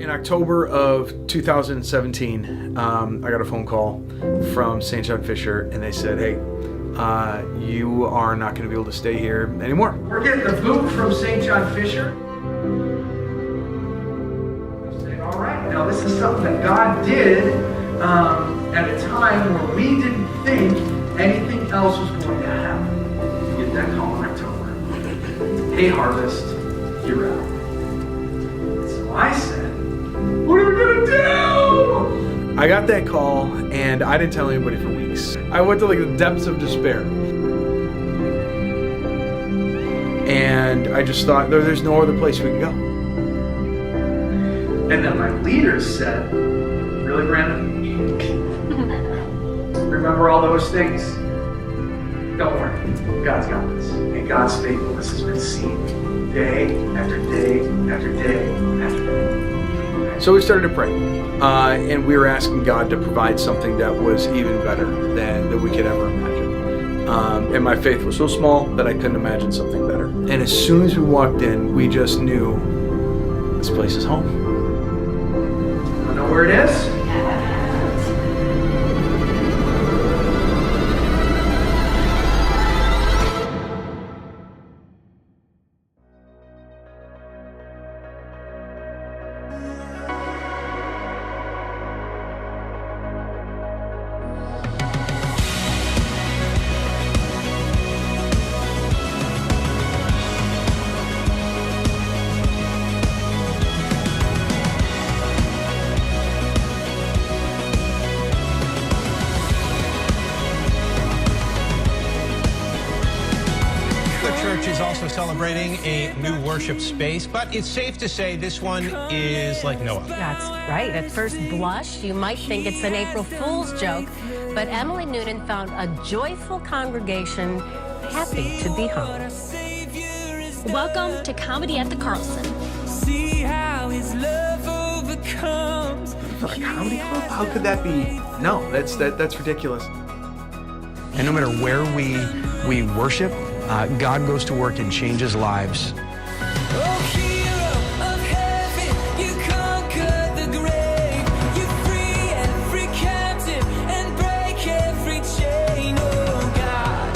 In October of 2017, I got a phone call from St. John Fisher, and they said, hey, you are not going to be able to stay here anymore. We're getting the boot from St. John Fisher. I'm saying, all right, now this is something that God did at a time where we didn't think anything else was going to happen. Get that call in October. Hey, Harvest, you're out. So I said, what are we gonna do? I got that call and I didn't tell anybody for weeks. I went to like the depths of despair. And I just thought, there's no other place we can go. And then my leaders said, really, Brandon? Remember all those things? Don't worry, God's got this. And God's faithfulness has been seen day after day after day after day. So we started to pray, and we were asking God to provide something that was even better than we could ever imagine. And my faith was so small that I couldn't imagine something better. And as soon as we walked in, we just knew this place is home. You know where it is? Is also celebrating a new worship space, but it's safe to say this one is like no other. That's right. At first blush, you might think it's an April Fool's joke, but Emily Noonan found a joyful congregation happy to be home. Welcome to Comedy at the Carlson. See how his love overcomes. For a comedy club? How could that be? No, that's ridiculous. And no matter where we worship, God goes to work and changes lives. Oh, hero of heaven, you conquered the grave. You free every captive and break every chain. Oh, God,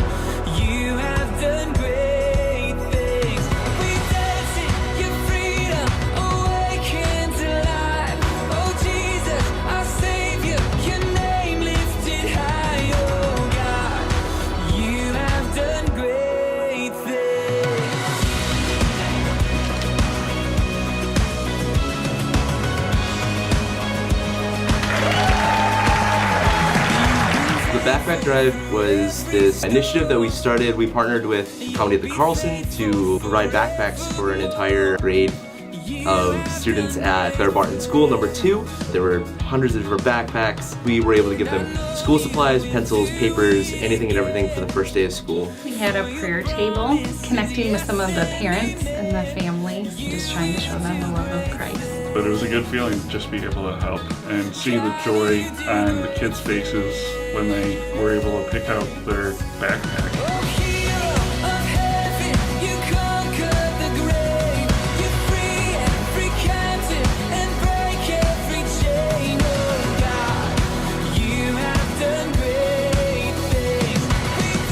you have done great things. We dance in your freedom, awakened to life. Oh, Jesus, our Savior, your name lifted high. Oh, God, you have done great. The Backpack Drive was this initiative that we started. We partnered with Comedy at the Carlson to provide backpacks for an entire grade of students at Claire Barton School number 2. There were hundreds of different backpacks. We were able to give them school supplies, pencils, papers, anything and everything for the first day of school. We had a prayer table connecting with some of the parents and the families, just trying to show them the love of Christ. But it was a good feeling to just be able to help and see the joy on the kids' faces when they were able to pick out their backpack.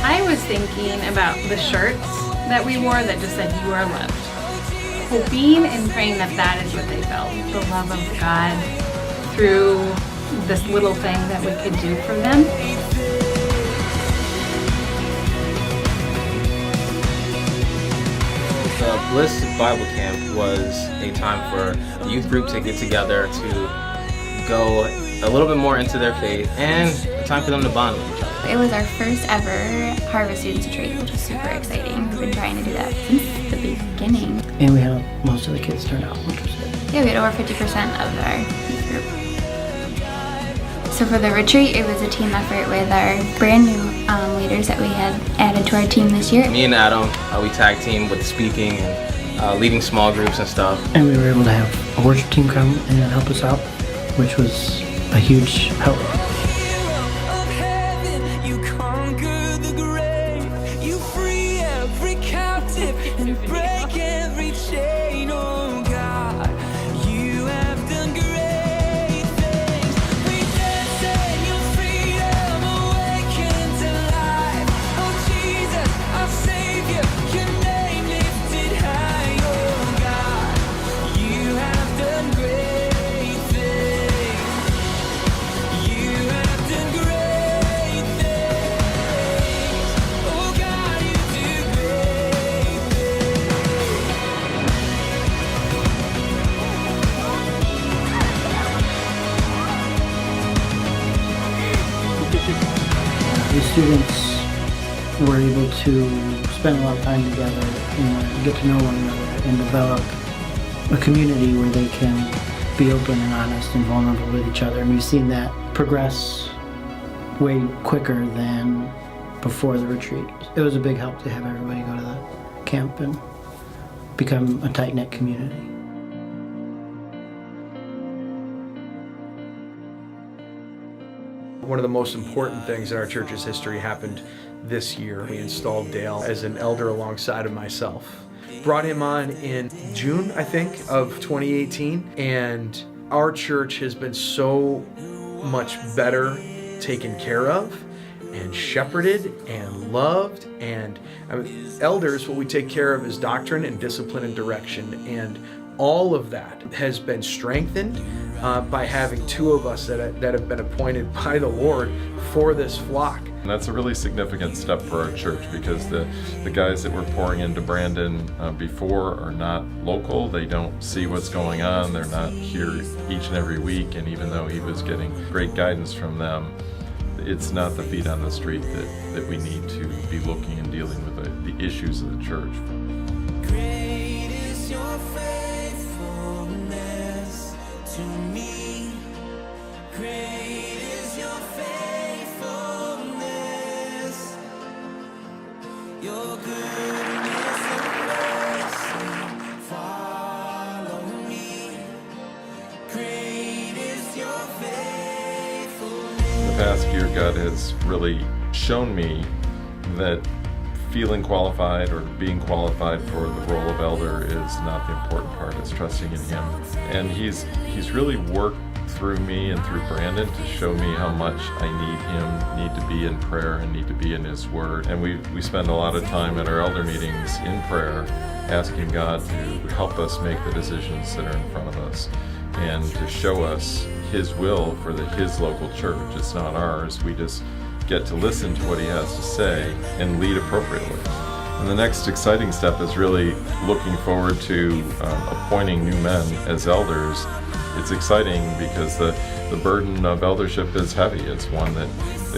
I was thinking about the shirts that we wore that just said, "You are loved." Hoping and praying that that is what they felt, the love of God through this little thing that we could do for them. The Bliss Bible Camp was a time for the youth group to get together to go a little bit more into their faith and a time for them to bond with each other. It was our first ever Harvest Students Retreat, which was super exciting. We've been trying to do that since the beginning. And we had most of the kids turn out, which was good. Yeah, we had over 50% of our youth group. So for the retreat, it was a team effort with our brand new leaders that we had added to our team this year. Me and Adam, we tag team with speaking and leading small groups and stuff. And we were able to have a worship team come and help us out, which was a huge help. And break every chain, oh God, you have done the students were able to spend a lot of time together and get to know one another and develop a community where they can be open and honest and vulnerable with each other. And we've seen that progress way quicker than before the retreat. It was a big help to have everybody go to the camp and become a tight-knit community. One of the most important things in our church's history happened this year. We installed Dale as an elder alongside of myself. Brought him on in June, I think, of 2018, and our church has been so much better taken care of and shepherded and loved. And elders, what we take care of is doctrine and discipline and direction, and all of that has been strengthened by having two of us that have been appointed by the Lord for this flock. And that's a really significant step for our church, because the guys that we're pouring into Brandon before are not local. They don't see what's going on. They're not here each and every week. And even though he was getting great guidance from them, it's not the feet on the street that we need to be looking and dealing with the issues of the church. Great is your faithfulness to me. Great is your faithfulness. Your goodness and mercy follow me. Great is your faithfulness. The past year, God has really shown me that feeling qualified or being qualified for the role of elder is not the important part. It's trusting in Him. And He's really worked through me and through Brandon to show me how much I need Him, need to be in prayer and need to be in His Word. And we spend a lot of time at our elder meetings in prayer, asking God to help us make the decisions that are in front of us and to show us His will for His local church. It's not ours. We just get to listen to what He has to say and lead appropriately. And the next exciting step is really looking forward to appointing new men as elders. It's exciting because the burden of eldership is heavy. It's one that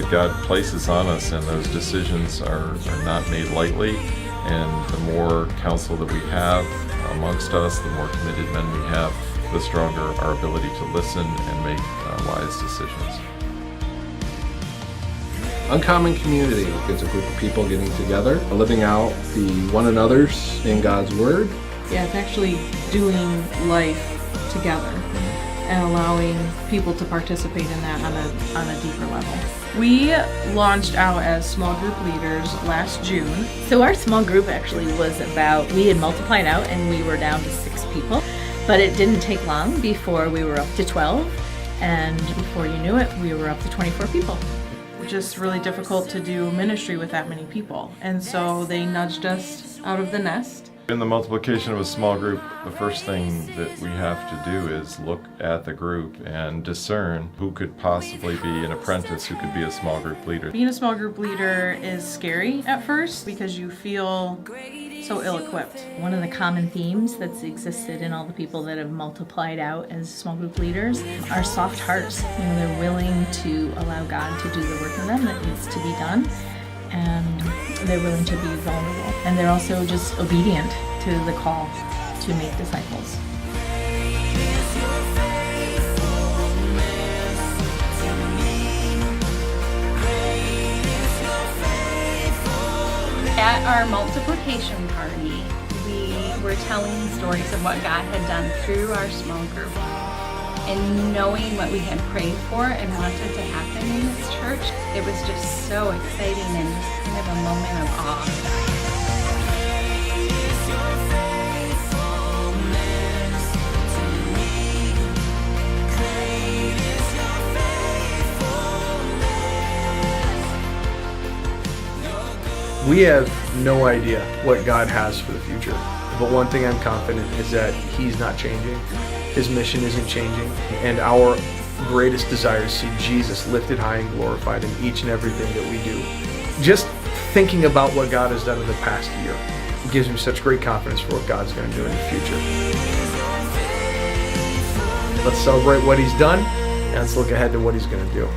God places on us, and those decisions are not made lightly. And the more counsel that we have amongst us, the more committed men we have, the stronger our ability to listen and make wise decisions. Uncommon community is a group of people getting together, living out the one another's in God's Word. Yeah, it's actually doing life together and allowing people to participate in that on a deeper level. We launched out as small group leaders last June. So our small group actually was we had multiplied out and we were down to 6 people. But it didn't take long before we were up to 12. And before you knew it, we were up to 24 people. Just really difficult to do ministry with that many people. And so they nudged us out of the nest. In the multiplication of a small group, the first thing that we have to do is look at the group and discern who could possibly be an apprentice, who could be a small group leader. Being a small group leader is scary at first because you feel so ill-equipped. One of the common themes that's existed in all the people that have multiplied out as small group leaders are soft hearts. They're willing to allow God to do the work in them that needs to be done. And they're willing to be vulnerable. And they're also just obedient to the call to make disciples. At our multiplication party, we were telling stories of what God had done through our small group. And knowing what we had prayed for and wanted to happen in this church, it was just so exciting and just kind of a moment of awe. We have no idea what God has for the future, but one thing I'm confident is that He's not changing. His mission isn't changing, and our greatest desire is to see Jesus lifted high and glorified in each and everything that we do. Just thinking about what God has done in the past year gives me such great confidence for what God's going to do in the future. Let's celebrate what He's done, and let's look ahead to what He's going to do.